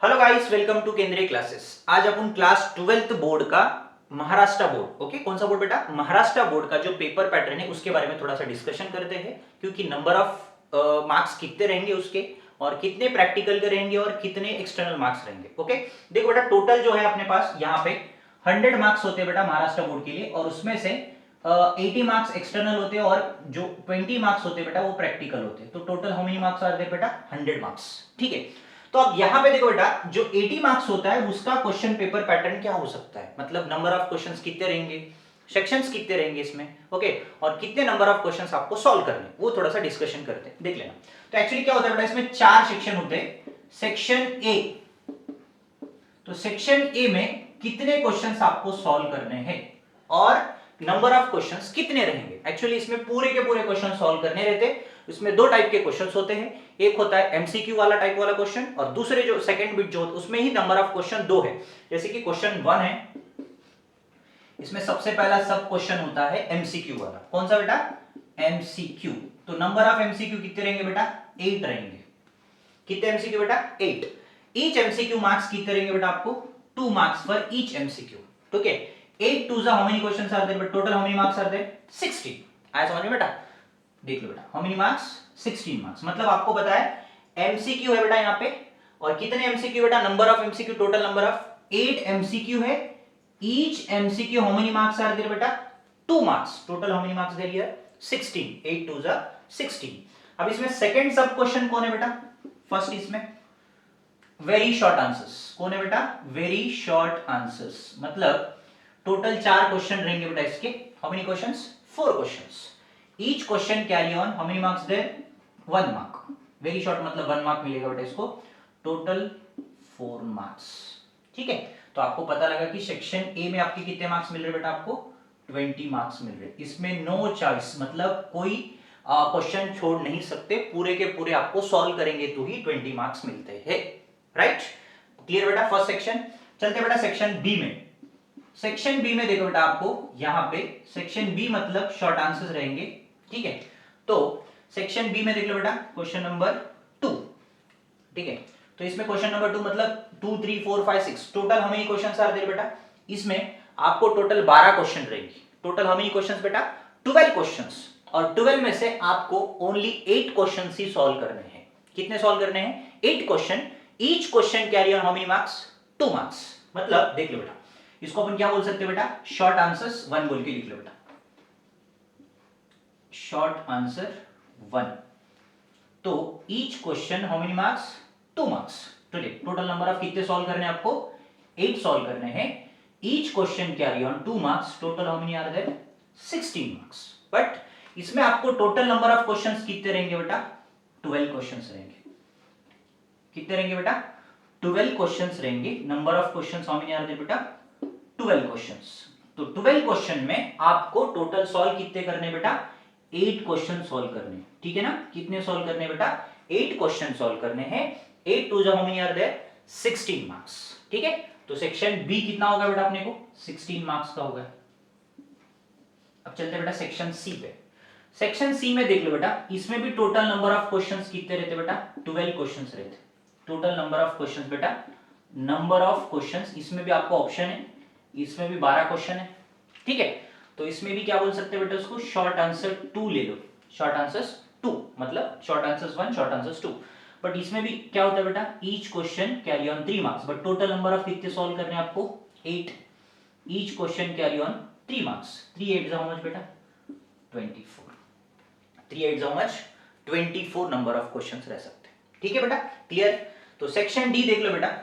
Hello guys, welcome to केंद्रीय classes. आज अपन class 12th board का महाराष्ट्र बोर्ड, ओके, कौन सा बोर्ड बेटा? महाराष्ट्र बोर्ड का जो पेपर पैटर्न है उसके बारे में थोड़ा सा डिस्कशन करते हैं, क्योंकि नंबर ऑफ मार्क्स कितने रहेंगे उसके, और कितने प्रैक्टिकल के रहेंगे और कितने एक्सटर्नल मार्क्स रहेंगे। ओके, देखो बेटा, टोटल जो है अपने पास यहाँ पे 100 मार्क्स होते हैं बेटा महाराष्ट्र बोर्ड के लिए, और उसमें से 80 मार्क्स एक्सटर्नल होते हैं और जो 20 मार्क्स होते हैं बेटा वो प्रैक्टिकल होते हैं। तो total how many marks are there बेटा? 100 मार्क्स। ठीक है, तो अब यहां पे देखो बेटा, जो 80 मार्क्स होता है उसका क्वेश्चन पेपर पैटर्न क्या हो सकता है, मतलब नंबर ऑफ क्वेश्चंस कितने रहेंगे, सेक्शंस कितने रहेंगे इसमें, ओके, और कितने नंबर ऑफ क्वेश्चंस आपको सॉल्व करने, वो थोड़ा सा डिस्कशन करते हैं, देख लेना। तो एक्चुअली क्या होता है बेटा, इसमें 4 सेक्शन होते हैं। सेक्शन ए, तो सेक्शन ए में कितने क्वेश्चंस आपको सॉल्व करने हैं और नंबर ऑफ क्वेश्चंस कितने रहेंगे। एक्चुअली इसमें पूरे के पूरे क्वेश्चन सॉल्व करने रहते हैं। इसमें दो टाइप के क्वेश्चंस होते हैं, एक होता है एमसीक्यू वाला टाइप वाला क्वेश्चन, और दूसरे जो सेकंड बिट जो उसमें ही नंबर ऑफ क्वेश्चन 2 है। जैसे कि क्वेश्चन 1 है, इसमें सबसे पहला सब क्वेश्चन होता है एमसीक्यू वाला। कौन सा बेटा? एमसीक्यू। तो नंबर ऑफ एमसीक्यू कितने रहेंगे बेटा? 8 रहेंगे। कितने एमसीक्यू बेटा? 8। ईच एमसीक्यू मार्क्स कितने रहेंगे बेटा आपको? 2 मार्क्स फॉर ईच एमसीक्यू। ठीक है, 8 2 how many questions are there, but total how many marks are there? 60। आया समझ में बेटा? देख लो बेटा, हाउ मेनी मार्क्स? 16 मार्क्स। मतलब आपको पता है एमसीक्यू है बेटा यहाँ पे, और कितने एमसीक्यू बेटा? Number of MCQ, total number of 8 MCQ है। Each MCQ how many marks are there बेटा? 2 marks. Total how many marks there here? 16। 8 2 16। अब इसमें सेकंड सब क्वेश्चन कौन है बेटा? फर्स्ट इसमें वेरी शॉर्ट आंसर्स। कौन है बेटा? Very short answers. मतलब टोटल 4 क्वेश्चन रहेंगे बेटा इसके। How many questions? 4 questions. Each question carry on how many marks there? 1 mark. Very short मतलब 1 मार्क मिलेगा बेटा इसको। Total 4 marks. ठीक है, तो आपको पता लगा कि सेक्शन ए में आपके कितने मार्क्स मिल रहे बेटा? आपको 20 मार्क्स मिल रहे। इसमें नो चॉइस, मतलब कोई क्वेश्चन छोड़ नहीं सकते, पूरे के पूरे आपको सॉल्व करेंगे तो ही 20 मार्क्स मिलते हैं। राइट, क्लियर बेटा? First section. चलते बेटा सेक्शन बी में। सेक्शन बी में देखो बेटा, आपको यहां पे सेक्शन बी मतलब शॉर्ट आंसर्स रहेंगे। ठीक है, तो सेक्शन बी में देख लो बेटा, क्वेश्चन नंबर 2। ठीक है, तो इसमें क्वेश्चन नंबर 2 मतलब 2 3 4 5 6 total how many questions are there बेटा? इसमें आपको टोटल 12 क्वेश्चन रहेंगे। टोटल हाउ मेनी क्वेश्चंस बेटा? 12 क्वेश्चंस। और 12 में से आपको ओनली 8 क्वेश्चंस ही सॉल्व करने हैं। कितने सॉल्व करने हैं? 8 question. Each question carry on how many marks? 2 marks. मतलब देख लो बेटा, इसको अपन क्या बोल सकते हैं बेटा? शॉर्ट आंसर्स 1 बोल के लिख लो बेटा। Short answer 1। तो each question how many marks? 2 marks. Total number of कितने सॉल्व करने हैं आपको? 8 सॉल्व करने हैं। Each question carry on 2 marks. Total how many are there? 16 marks. But इसमें आपको टोटल नंबर ऑफ क्वेश्चंस कितने रहेंगे बेटा? 12 क्वेश्चंस रहेंगे। कितने रहेंगे बेटा? 12 क्वेश्चंस रहेंगे। Number of questions how many are there बेटा? 12 क्वेश्चंस। तो 12 क्वेश्चन में आपको टोटल सॉल्व कितने करने बेटा? 8 क्वेश्चन सॉल्व करने। ठीक है ना? कितने सॉल्व करने बेटा? 8 क्वेश्चन सॉल्व करने हैं। 8 2 how many are there? 16 marks. ठीक है, तो सेक्शन बी कितना होगा बेटा अपने को? 16 मार्क्स का होगा। अब चलते हैं बेटा सेक्शन सी पे। सेक्शन सी में देख लो बेटा, इसमें भी टोटल नंबर ऑफ क्वेश्चंस कितने रहते बेटा? 12 क्वेश्चंस रहते। टोटल नंबर ऑफ क्वेश्चंस बेटा, नंबर ऑफ क्वेश्चंस, इसमें भी आपको ऑप्शन है, इसमें भी 12 क्वेश्चन है। ठीक है, तो इसमें भी क्या बोल सकते हैं बेटा? उसको शॉर्ट आंसर 2 ले लो। शॉर्ट आंसर्स 2 मतलब short answers 1, short answers 2। But इसमें भी क्या होता है बेटा? Each question carry on 3 marks. But total number of कितने सॉल्व करने हैं आपको? 8। Each question carry on 3 marks. 3 8 how much बेटा? 24। 3 8 how much? 24 number of questions रह सकते हैं। ठीक है बेटा, क्लियर? तो सेक्शन डी देख लो बेटा।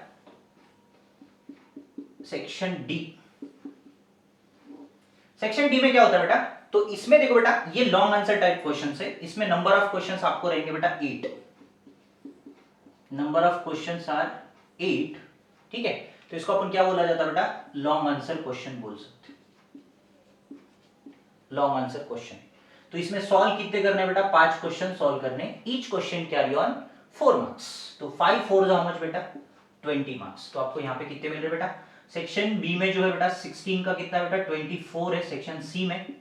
सेक्शन डी, सेक्शन डी में क्या होता है बेटा? तो इसमें देखो बेटा, ये लॉन्ग आंसर टाइप क्वेश्चंस है। इसमें नंबर ऑफ क्वेश्चंस आपको रहेंगे बेटा 8। Number of questions are 8। ठीक है, तो इसको अपन क्या बोला जाता है बेटा? लॉन्ग आंसर क्वेश्चन बोल सकते हैं। Long answer question. तो इसमें सॉल्व कितने करने बेटा? 5 क्वेश्चन सॉल्व करने। Each question carry on 4 marks. तो 5 4 हाउ मच बेटा? 20 मार्क्स। तो आपको यहाँ पे कितने मिल रहे बेटा? सेक्शन बी में जो है बेटा 16 का कितना बेटा? 24 है सेक्शन सी में।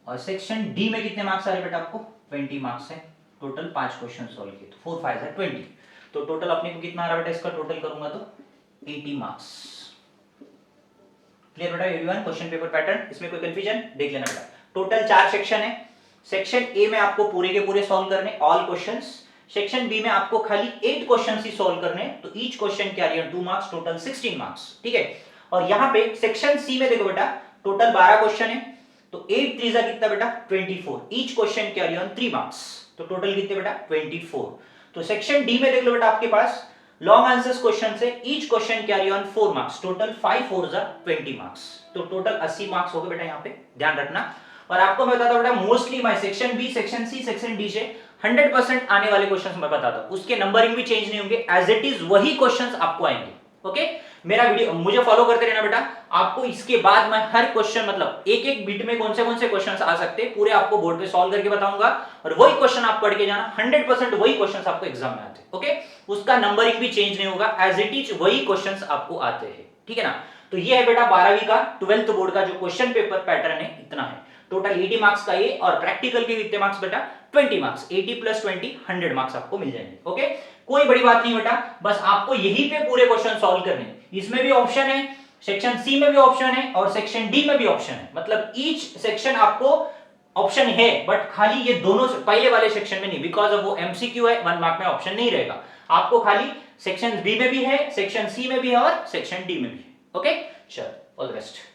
और सेक्शन डी में कितने मार्क्स आ रहे बेटा आपको? 20 मार्क्स है। टोटल 5 क्वेश्चन सॉल्व किए तो 4 5 है 20। तो टोटल अपने को कितना आ रहा बेटा, इसका टोटल करूंगा तो 80 मार्क्स। क्लियर बेटा एवरीवन, क्वेश्चन पेपर पैटर्न, इसमें कोई कंफ्यूजन? देख लेना बेटा। टोटल 4 सेक्शन है। सेक्शन ए में आपको पूरे के पूरे सॉल्व करने, ऑल क्वेश्चंस। सेक्शन बी में आपको खाली 8 क्वेश्चंस ही सॉल्व करने, तो each question carry on 2 marks, total 16 marks, ठीक है। और यहां पे सेक्शन सी में देखो बेटा टोटल 12 क्वेश्चन है, तो 8 3 कितना बेटा 24, each question carry on 3 marks, तो टोटल कितने बेटा 24। तो सेक्शन डी में देख लो बेटा आपके पास लॉन्ग आंसर्स क्वेश्चन से, each question carry on 4 marks, total 5 4 20 marks, तो टोटल 80 मार्क्स हो गए बेटा, यहां पे ध्यान रखना। और आपको मैं बताता हूं बेटा मोस्टली मैं section B, section C, section D से 100% आने वाले क्वेश्चंस मैं बताता हूं, उसके नंबरिंग भी चेंज नहीं होंगे, एज इट इज वही क्वेश्चंस आपको आएंगे। ओके, मेरा वीडियो मुझे फॉलो करते रहना बेटा, आपको इसके बाद मैं हर क्वेश्चन मतलब एक एक बीट में कौन से क्वेश्चंस आ सकते हैं पूरे आपको बोर्ड पे सॉल्व करके बताऊंगा, और वही क्वेश्चन आप पढ़ के जाना, 100% वही क्वेश्चंस आपको एग्जाम में आते हैं। ओके, उसका नंबरिंग भी चेंज नहीं होगा, एज इट इज वही क्वेश्चंस आपको आते हैं, ठीक है ना। तो ये है बेटा 12वीं का 12th बोर्ड का जो क्वेश्चन पेपर पैटर्न है, इतना है। टोटल 80 मार्क्स का ये, और प्रैक्टिकल के कितने मार्क्स बेटा 20 मार्क्स, 80 + 20 100 मार्क्स आपको मिल जाएंगे। ओके, कोई बड़ी बात नहीं बेटा, बस आपको यहीं पे पूरे क्वेश्चन सॉल्व करने, इसमें भी ऑप्शन है, सेक्शन सी में भी ऑप्शन है, और सेक्शन डी में भी ऑप्शन है, मतलब ईच सेक्शन आपको ऑप्शन है, बट खाली ये दोनों पहले वाले सेक्शन में नहीं, बिकॉज ऑफ वो एमसीक्यू है, 1 मार्क में ऑप्शन नहीं रहेगा आपको, खाली सेक्शन बी में भी है, सेक्शन सी में भी है, और सेक्शन डी में भी है। ओके, चलो ऑल द बेस्ट।